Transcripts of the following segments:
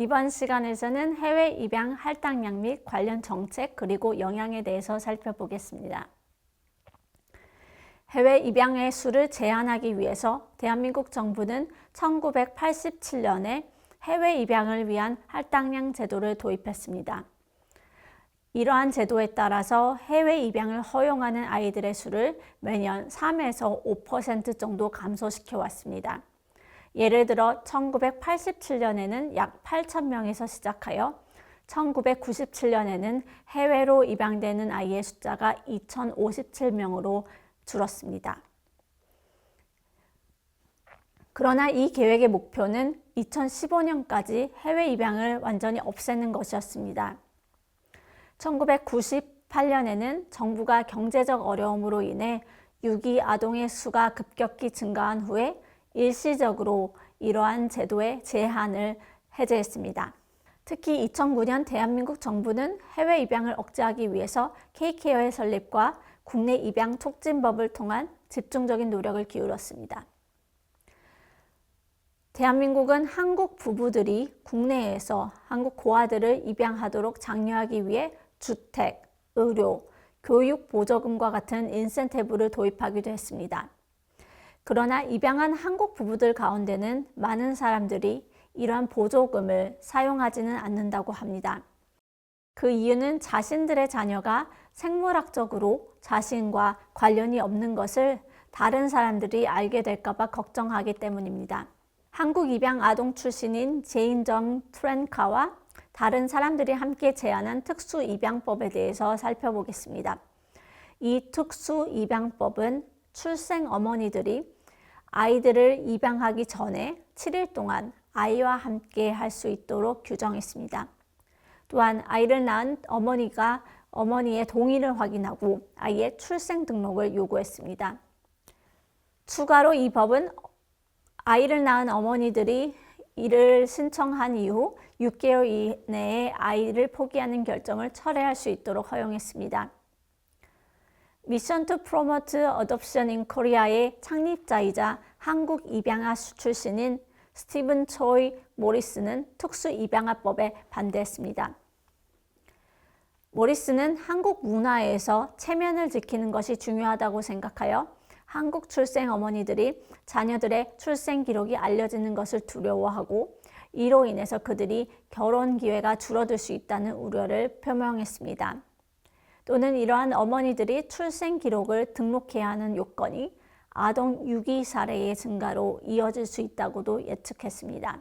이번 시간에서는 해외 입양 할당량 및 관련 정책 그리고 영향에 대해서 살펴보겠습니다. 해외 입양의 수를 제한하기 위해서 대한민국 정부는 1987년에 해외 입양을 위한 할당량 제도를 도입했습니다. 이러한 제도에 따라서 해외 입양을 허용하는 아이들의 수를 매년 3에서 5% 정도 감소시켜 왔습니다. 예를 들어 1987년에는 약 8,000명에서 시작하여 1997년에는 해외로 입양되는 아이의 숫자가 2,057명으로 줄었습니다. 그러나 이 계획의 목표는 2015년까지 해외 입양을 완전히 없애는 것이었습니다. 1998년에는 정부가 경제적 어려움으로 인해 유기 아동의 수가 급격히 증가한 후에 일시적으로 이러한 제도의 제한을 해제했습니다. 특히 2009년 대한민국 정부는 해외 입양을 억제하기 위해서 K-케어의 설립과 국내 입양 촉진법을 통한 집중적인 노력을 기울였습니다. 대한민국은 한국 부부들이 국내에서 한국 고아들을 입양하도록 장려하기 위해 주택, 의료, 교육 보조금과 같은 인센티브를 도입하기도 했습니다. 그러나 입양한 한국 부부들 가운데는 많은 사람들이 이러한 보조금을 사용하지는 않는다고 합니다. 그 이유는 자신들의 자녀가 생물학적으로 자신과 관련이 없는 것을 다른 사람들이 알게 될까 봐 걱정하기 때문입니다. 한국 입양 아동 출신인 제인정 트렌카와 다른 사람들이 함께 제안한 특수 입양법에 대해서 살펴보겠습니다. 이 특수 입양법은 출생 어머니들이 아이들을 입양하기 전에 7일 동안 아이와 함께 할 수 있도록 규정했습니다. 또한 아이를 낳은 어머니가 어머니의 동의를 확인하고 아이의 출생 등록을 요구했습니다. 추가로 이 법은 아이를 낳은 어머니들이 이를 신청한 이후 6개월 이내에 아이를 포기하는 결정을 철회할 수 있도록 허용했습니다. 미션 투 프로모트 어덥션 인 코리아의 창립자이자 한국 입양아 출신인 스티븐 초이 모리스는 특수 입양아법에 반대했습니다. 모리스는 한국 문화에서 체면을 지키는 것이 중요하다고 생각하여 한국 출생 어머니들이 자녀들의 출생 기록이 알려지는 것을 두려워하고 이로 인해서 그들이 결혼 기회가 줄어들 수 있다는 우려를 표명했습니다. 또는 이러한 어머니들이 출생 기록을 등록해야 하는 요건이 아동 유기 사례의 증가로 이어질 수 있다고도 예측했습니다.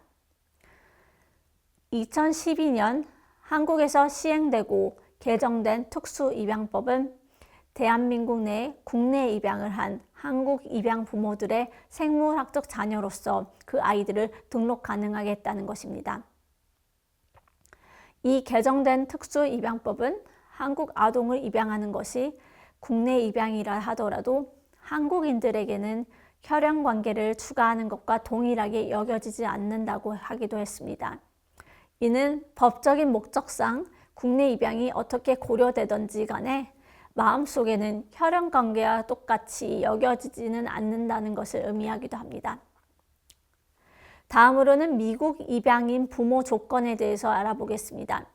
2012년 한국에서 시행되고 개정된 특수 입양법은 대한민국 내 국내 입양을 한 한국 입양 부모들의 생물학적 자녀로서 그 아이들을 등록 가능하게 했다는 것입니다. 이 개정된 특수 입양법은 한국 아동을 입양하는 것이 국내 입양이라 하더라도 한국인들에게는 혈연 관계를 추가하는 것과 동일하게 여겨지지 않는다고 하기도 했습니다. 이는 법적인 목적상 국내 입양이 어떻게 고려되든지 간에 마음속에는 혈연 관계와 똑같이 여겨지지는 않는다는 것을 의미하기도 합니다. 다음으로는 미국 입양인 부모 조건에 대해서 알아보겠습니다.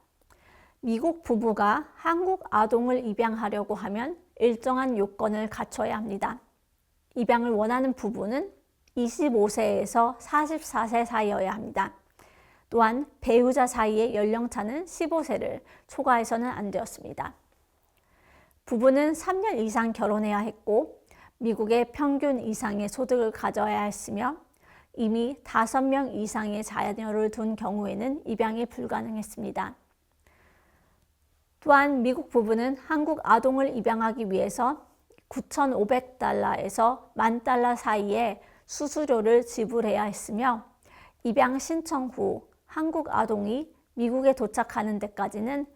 미국 부부가 한국 아동을 입양하려고 하면 일정한 요건을 갖춰야 합니다. 입양을 원하는 부부는 25세에서 44세 사이여야 합니다. 또한 배우자 사이의 연령차는 15세를 초과해서는 안 되었습니다. 부부는 3년 이상 결혼해야 했고 미국의 평균 이상의 소득을 가져야 했으며 이미 5명 이상의 자녀를 둔 경우에는 입양이 불가능했습니다. 또한 미국 부부는 한국 아동을 입양하기 위해서 9,500달러에서 10,000달러 사이의 수수료를 지불해야 했으며 입양 신청 후 한국 아동이 미국에 도착하는 데까지는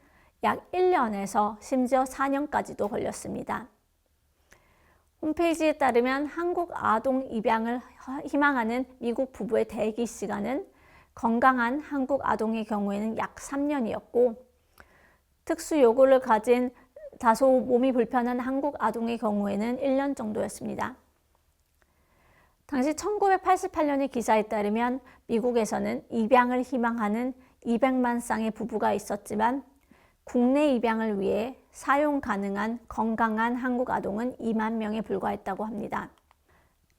약 1년에서 심지어 4년까지도 걸렸습니다. 홈페이지에 따르면 한국 아동 입양을 희망하는 미국 부부의 대기 시간은 건강한 한국 아동의 경우에는 약 3년이었고 특수 요구를 가진 다소 몸이 불편한 한국 아동의 경우에는 1년 정도였습니다. 당시 1988년의 기사에 따르면 미국에서는 입양을 희망하는 200만 쌍의 부부가 있었지만 국내 입양을 위해 사용 가능한 건강한 한국 아동은 2만 명에 불과했다고 합니다.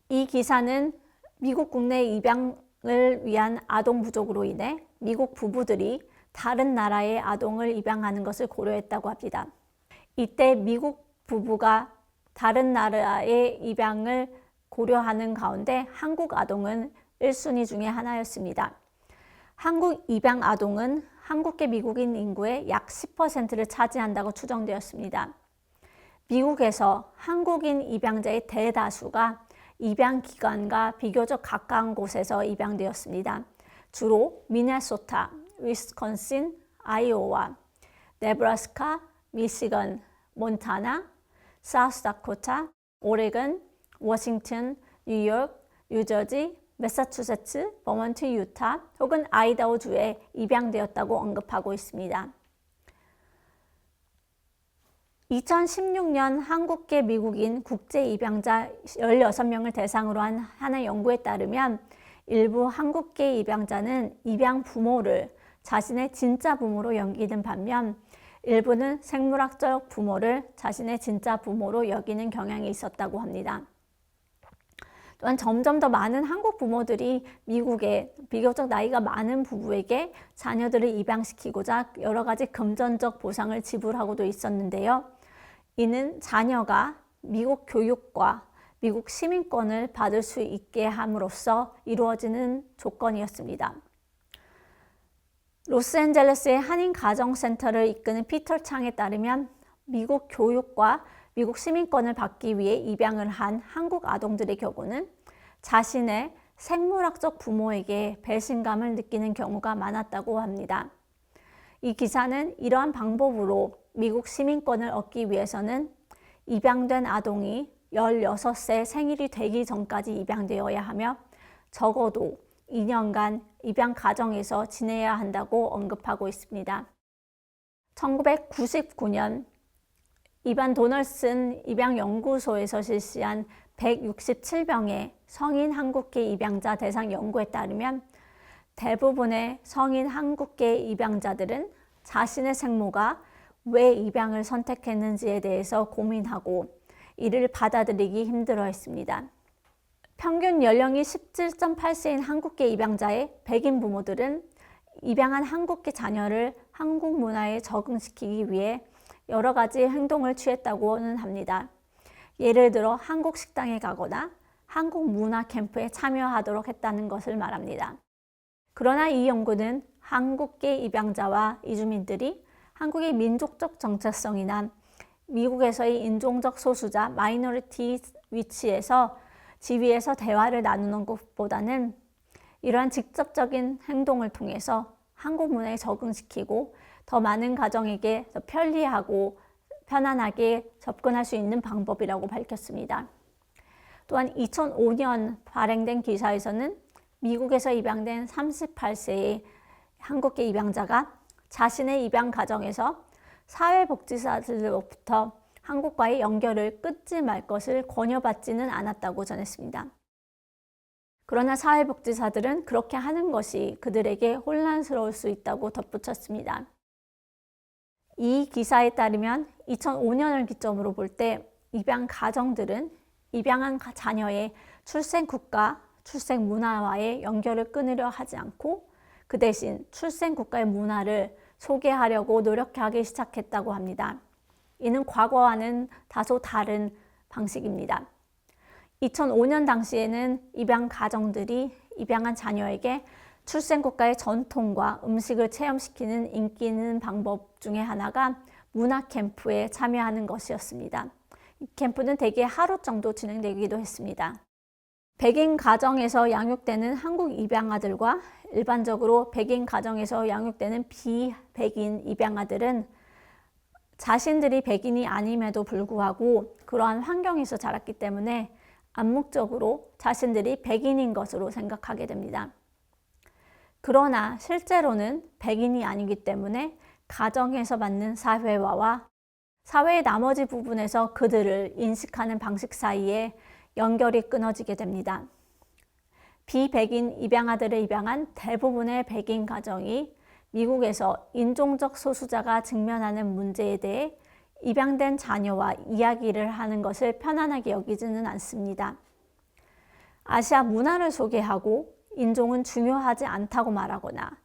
이 기사는 미국 국내 입양을 위한 아동 부족으로 인해 미국 부부들이 다른 나라의 아동을 입양하는 것을 고려했다고 합니다. 이때 미국 부부가 다른 나라의 입양을 고려하는 가운데 한국 아동은 1순위 중에 하나였습니다. 한국 입양 아동은 한국계 미국인 인구의 약 10%를 차지한다고 추정되었습니다. 미국에서 한국인 입양자의 대다수가 입양 기관과 비교적 가까운 곳에서 입양되었습니다. 주로 미네소타, 위스콘신, 아이오와, 네브라스카, 미시건, 몬타나, 사우스다코타, 오레건, 워싱턴, 뉴욕, 뉴저지, 매사추세츠, 버먼트, 유타 혹은 아이다호주에 입양되었다고 언급하고 있습니다. 2016년 한국계 미국인 국제 입양자 16명을 대상으로 한 하나의 연구에 따르면 일부 한국계 입양자는 입양 부모를 자신의 진짜 부모로 여기는 반면 일부는 생물학적 부모를 자신의 진짜 부모로 여기는 경향이 있었다고 합니다. 또한 점점 더 많은 한국 부모들이 미국의 비교적 나이가 많은 부부에게 자녀들을 입양시키고자 여러 가지 금전적 보상을 지불하고도 있었는데요. 이는 자녀가 미국 교육과 미국 시민권을 받을 수 있게 함으로써 이루어지는 조건이었습니다. 로스앤젤레스의 한인가정센터를 이끄는 피터 창에 따르면 미국 교육과 미국 시민권을 받기 위해 입양을 한 한국 아동들의 경우는 자신의 생물학적 부모에게 배신감을 느끼는 경우가 많았다고 합니다. 이 기사는 이러한 방법으로 미국 시민권을 얻기 위해서는 입양된 아동이 16세 생일이 되기 전까지 입양되어야 하며 적어도 2년간 입양 가정에서 지내야 한다고 언급하고 있습니다. 1999년 이반 도널슨 입양연구소에서 실시한 167명의 성인 한국계 입양자 대상 연구에 따르면 대부분의 성인 한국계 입양자들은 자신의 생모가 왜 입양을 선택했는지에 대해서 고민하고 이를 받아들이기 힘들어했습니다. 평균 연령이 17.8세인 한국계 입양자의 백인 부모들은 입양한 한국계 자녀를 한국 문화에 적응시키기 위해 여러 가지 행동을 취했다고는 합니다. 예를 들어 한국 식당에 가거나 한국 문화 캠프에 참여하도록 했다는 것을 말합니다. 그러나 이 연구는 한국계 입양자와 이주민들이 한국의 민족적 정체성이나 미국에서의 인종적 소수자 마이너리티 위치에서 지위에서 대화를 나누는 것보다는 이러한 직접적인 행동을 통해서 한국 문화에 적응시키고 더 많은 가정에게 더 편리하고 편안하게 접근할 수 있는 방법이라고 밝혔습니다. 또한 2005년 발행된 기사에서는 미국에서 입양된 38세의 한국계 입양자가 자신의 입양 가정에서 사회복지사들로부터 한국과의 연결을 끊지 말 것을 권유받지는 않았다고 전했습니다. 그러나 사회복지사들은 그렇게 하는 것이 그들에게 혼란스러울 수 있다고 덧붙였습니다. 이 기사에 따르면 2005년을 기점으로 볼 때 입양 가정들은 입양한 자녀의 출생국가, 출생 문화와의 연결을 끊으려 하지 않고 그 대신 출생국가의 문화를 소개하려고 노력하기 시작했다고 합니다. 이는 과거와는 다소 다른 방식입니다. 2005년 당시에는 입양 가정들이 입양한 자녀에게 출생국가의 전통과 음식을 체험시키는 인기 있는 방법 중에 하나가 문화 캠프에 참여하는 것이었습니다. 이 캠프는 대개 하루 정도 진행되기도 했습니다. 백인 가정에서 양육되는 한국 입양아들과 일반적으로 백인 가정에서 양육되는 비백인 입양아들은 자신들이 백인이 아님에도 불구하고 그러한 환경에서 자랐기 때문에 암묵적으로 자신들이 백인인 것으로 생각하게 됩니다. 그러나 실제로는 백인이 아니기 때문에 가정에서 받는 사회화와 사회의 나머지 부분에서 그들을 인식하는 방식 사이에 연결이 끊어지게 됩니다. 비백인 입양아들을 입양한 대부분의 백인 가정이 미국에서 인종적 소수자가 직면하는 문제에 대해 입양된 자녀와 이야기를 하는 것을 편안하게 여기지는 않습니다. 아시아 문화를 소개하고 인종은 중요하지 않다고 말하거나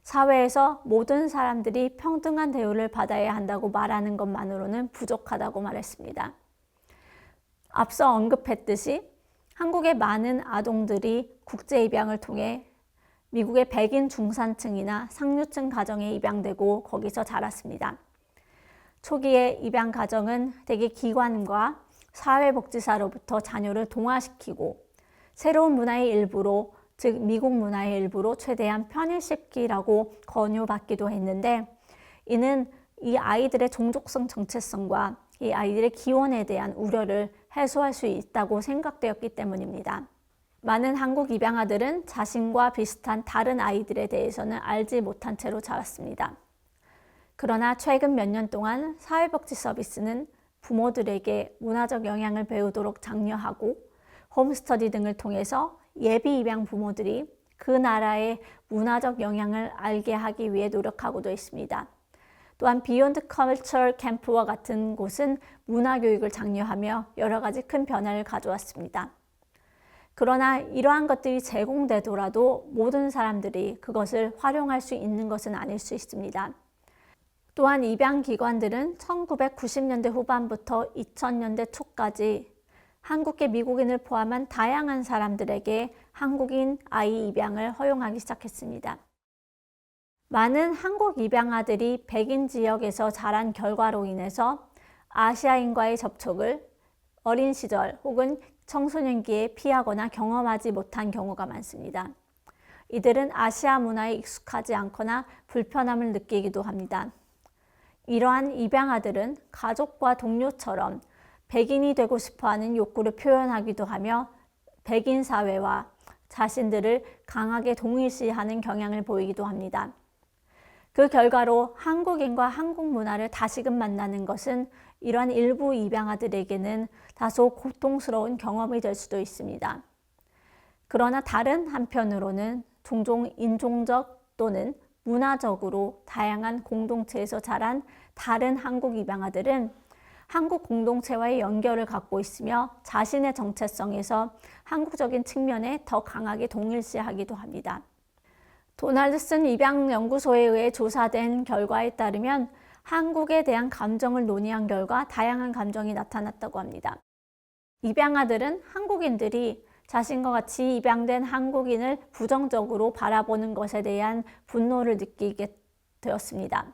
사회에서 모든 사람들이 평등한 대우를 받아야 한다고 말하는 것만으로는 부족하다고 말했습니다. 앞서 언급했듯이 한국의 많은 아동들이 국제 입양을 통해 미국의 백인 중산층이나 상류층 가정에 입양되고 거기서 자랐습니다. 초기에 입양 가정은 대개 기관과 사회복지사로부터 자녀를 동화시키고 새로운 문화의 일부로, 즉 미국 문화의 일부로 최대한 편입시키라고 권유받기도 했는데, 이는 이 아이들의 종족성 정체성과 이 아이들의 기원에 대한 우려를 해소할 수 있다고 생각되었기 때문입니다. 많은 한국 입양아들은 자신과 비슷한 다른 아이들에 대해서는 알지 못한 채로 자랐습니다. 그러나 최근 몇 년 동안 사회복지 서비스는 부모들에게 문화적 영향을 배우도록 장려하고 홈스터디 등을 통해서 예비 입양 부모들이 그 나라의 문화적 영향을 알게 하기 위해 노력하고도 있습니다. 또한 비욘드 컬처 캠프와 같은 곳은 문화교육을 장려하며 여러 가지 큰 변화를 가져왔습니다. 그러나 이러한 것들이 제공되더라도 모든 사람들이 그것을 활용할 수 있는 것은 아닐 수 있습니다. 또한 입양기관들은 1990년대 후반부터 2000년대 초까지 한국계 미국인을 포함한 다양한 사람들에게 한국인 아이 입양을 허용하기 시작했습니다. 많은 한국 입양아들이 백인 지역에서 자란 결과로 인해서 아시아인과의 접촉을 어린 시절 혹은 청소년기에 피하거나 경험하지 못한 경우가 많습니다. 이들은 아시아 문화에 익숙하지 않거나 불편함을 느끼기도 합니다. 이러한 입양아들은 가족과 동료처럼 백인이 되고 싶어하는 욕구를 표현하기도 하며 백인 사회와 자신들을 강하게 동일시하는 경향을 보이기도 합니다. 그 결과로 한국인과 한국 문화를 다시금 만나는 것은 이러한 일부 입양아들에게는 다소 고통스러운 경험이 될 수도 있습니다. 그러나 다른 한편으로는 종종 인종적 또는 문화적으로 다양한 공동체에서 자란 다른 한국 입양아들은 한국 공동체와의 연결을 갖고 있으며 자신의 정체성에서 한국적인 측면에 더 강하게 동일시하기도 합니다. 도널드슨 입양연구소에 의해 조사된 결과에 따르면 한국에 대한 감정을 논의한 결과 다양한 감정이 나타났다고 합니다. 입양아들은 한국인들이 자신과 같이 입양된 한국인을 부정적으로 바라보는 것에 대한 분노를 느끼게 되었습니다.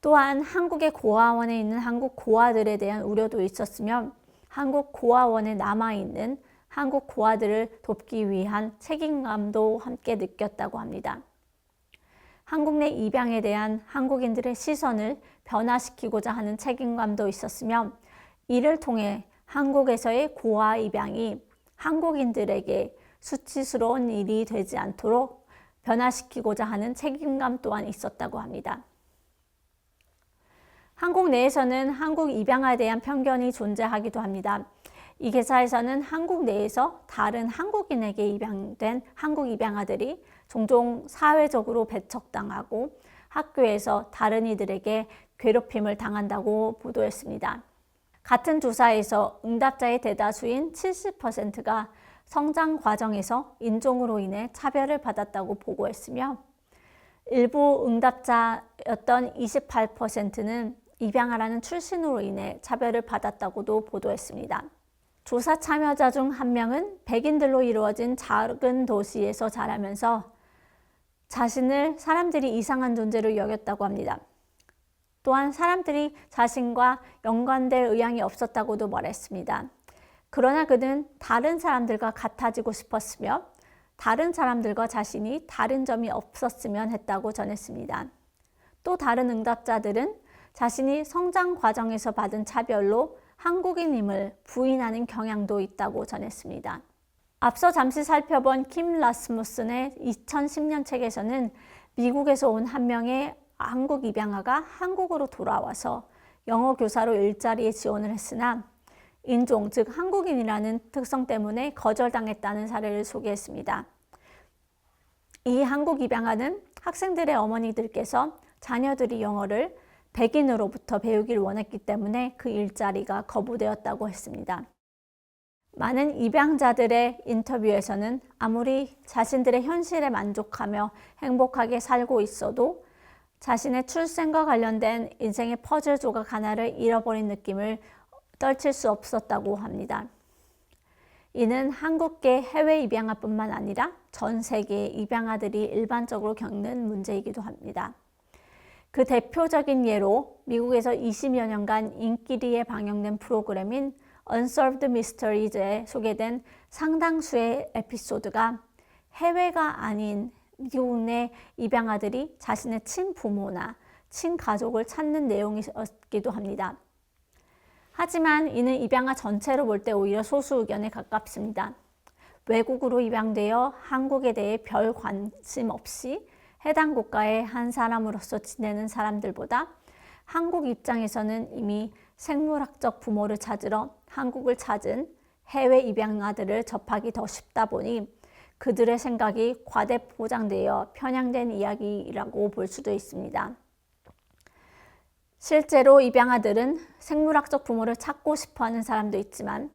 또한 한국의 고아원에 있는 한국 고아들에 대한 우려도 있었으며 한국 고아원에 남아있는 한국 고아들을 돕기 위한 책임감도 함께 느꼈다고 합니다. 한국 내 입양에 대한 한국인들의 시선을 변화시키고자 하는 책임감도 있었으며 이를 통해 한국에서의 고아 입양이 한국인들에게 수치스러운 일이 되지 않도록 변화시키고자 하는 책임감 또한 있었다고 합니다. 한국 내에서는 한국 입양에 대한 편견이 존재하기도 합니다. 이 기사에서는 한국 내에서 다른 한국인에게 입양된 한국 입양아들이 종종 사회적으로 배척당하고 학교에서 다른 이들에게 괴롭힘을 당한다고 보도했습니다. 같은 조사에서 응답자의 대다수인 70%가 성장 과정에서 인종으로 인해 차별을 받았다고 보고했으며 일부 응답자였던 28%는 입양아라는 출신으로 인해 차별을 받았다고도 보도했습니다. 조사 참여자 중 한 명은 백인들로 이루어진 작은 도시에서 자라면서 자신을 사람들이 이상한 존재로 여겼다고 합니다. 또한 사람들이 자신과 연관될 의향이 없었다고도 말했습니다. 그러나 그는 다른 사람들과 같아지고 싶었으며 다른 사람들과 자신이 다른 점이 없었으면 했다고 전했습니다. 또 다른 응답자들은 자신이 성장 과정에서 받은 차별로 한국인임을 부인하는 경향도 있다고 전했습니다. 앞서 잠시 살펴본 킴 라스무슨의 2010년 책에서는 미국에서 온 한 명의 한국 입양아가 한국으로 돌아와서 영어 교사로 일자리에 지원을 했으나 인종, 즉 한국인이라는 특성 때문에 거절당했다는 사례를 소개했습니다. 이 한국 입양아는 학생들의 어머니들께서 자녀들이 영어를 백인으로부터 배우길 원했기 때문에 그 일자리가 거부되었다고 했습니다. 많은 입양자들의 인터뷰에서는 아무리 자신들의 현실에 만족하며 행복하게 살고 있어도 자신의 출생과 관련된 인생의 퍼즐 조각 하나를 잃어버린 느낌을 떨칠 수 없었다고 합니다. 이는 한국계 해외 입양아뿐만 아니라 전 세계의 입양아들이 일반적으로 겪는 문제이기도 합니다. 그 대표적인 예로 미국에서 20여 년간 인기리에 방영된 프로그램인 Unsolved Mysteries에 소개된 상당수의 에피소드가 해외가 아닌 미국 내 입양아들이 자신의 친부모나 친가족을 찾는 내용이었기도 합니다. 하지만 이는 입양아 전체로 볼 때 오히려 소수 의견에 가깝습니다. 외국으로 입양되어 한국에 대해 별 관심 없이 해당 국가의 한 사람으로서 지내는 사람들보다 한국 입장에서는 이미 생물학적 부모를 찾으러 한국을 찾은 해외 입양아들을 접하기 더 쉽다 보니 그들의 생각이 과대포장되어 편향된 이야기라고 볼 수도 있습니다. 실제로 입양아들은 생물학적 부모를 찾고 싶어하는 사람도 있지만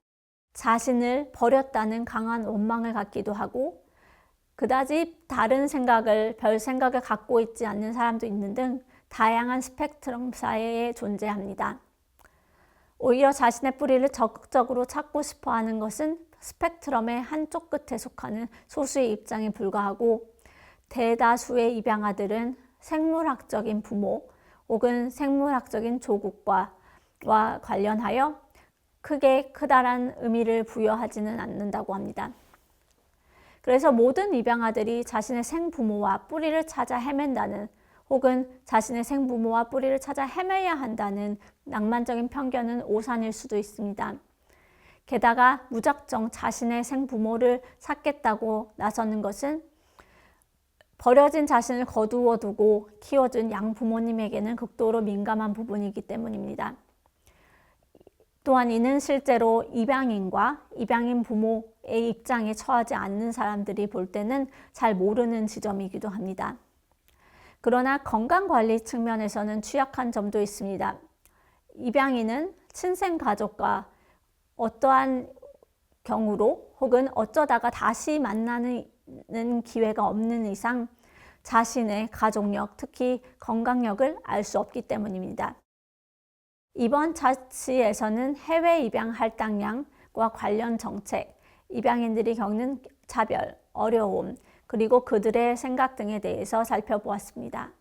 자신을 버렸다는 강한 원망을 갖기도 하고 그다지 다른 생각을 별 생각을 갖고 있지 않는 사람도 있는 등 다양한 스펙트럼 사이에 존재합니다. 오히려 자신의 뿌리를 적극적으로 찾고 싶어하는 것은 스펙트럼의 한쪽 끝에 속하는 소수의 입장에 불과하고 대다수의 입양아들은 생물학적인 부모 혹은 생물학적인 조국과 관련하여 크다란 의미를 부여하지는 않는다고 합니다. 그래서 모든 입양아들이 자신의 생부모와 뿌리를 찾아 헤맨다는 혹은 자신의 생부모와 뿌리를 찾아 헤매야 한다는 낭만적인 편견은 오산일 수도 있습니다. 게다가 무작정 자신의 생부모를 찾겠다고 나서는 것은 버려진 자신을 거두어 두고 키워준 양부모님에게는 극도로 민감한 부분이기 때문입니다. 또한 이는 실제로 입양인과 입양인 부모의 입장에 처하지 않는 사람들이 볼 때는 잘 모르는 지점이기도 합니다. 그러나 건강관리 측면에서는 취약한 점도 있습니다. 입양인은 친생가족과 어떠한 경우로 혹은 어쩌다가 다시 만나는 기회가 없는 이상 자신의 가족력, 특히 건강력을 알 수 없기 때문입니다. 이번 자치에서는 해외 입양 할당량과 관련 정책, 입양인들이 겪는 차별, 어려움, 그리고 그들의 생각 등에 대해서 살펴보았습니다.